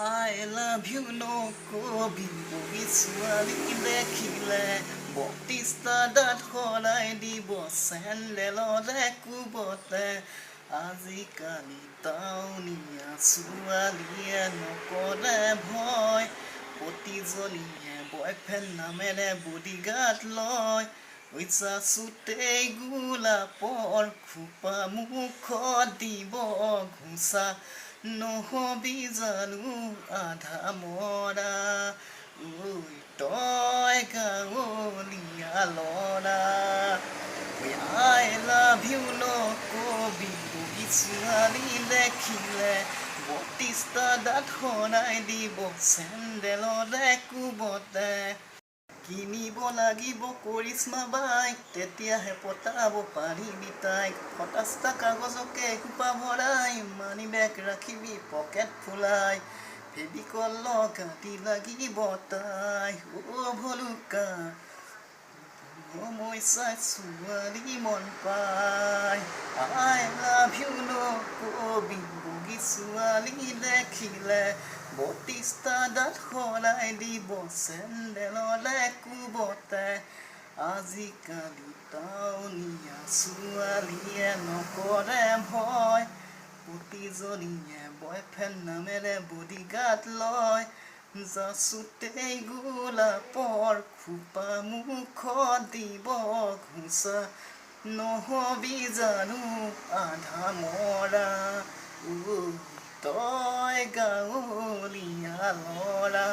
I love you নকবি বহি ছোৱালী দেখিলে বত্ৰিশটা দাঁত সলাই দিব চেন্দেলতে কোবতে আজিকালি টাউনীয়া ছোৱালীয়ে নকৰে ভয় প্ৰতিজনীয়ে বয়ফ্ৰেণ্ড নামেৰে বডিগাৰ্ড লয় যাচোতেই গোলাপৰ খোপা মুখত দিব ঘোচা নহবি জানো আধা মৰা ঐ তই গাঁৱলীয়া ল'ৰা I love you নকবি বগী ছোৱালী দেখিলে বত্ৰিশটা দাঁত সলাই দিব চেন্দেলতে কোবতে কিনিব লাগিব কৰিশ্মা বাইক তেতিয়াহে পতাব পাৰিবি তাইক 50টা কাগজকে এসোপা ভৰাই মানি বেগ ৰাখিবি পকেট ফুলাই ফেবিকল লগাতি লাগিব তাই ভলুকা মই চাই ছোৱালী মন পাই I love you নকবি বগী ছোৱালী দেখিলে বত্ৰিশটা দাঁত সলাই দিব চেন্দেলতে কোবতে আজিকালি টাউনীয়া ছোৱালীয়ে নকৰে ভয় প্ৰতিজনীয়ে বয়ফ্ৰেণ্ড নামেৰে বডিগাৰ্ড লয় যাচোতেই গোলাপৰ খোপা মুখত দিব ঘোচা নহবি জানো আধা মৰা তই গাঁৱলীয়া ল'ৰা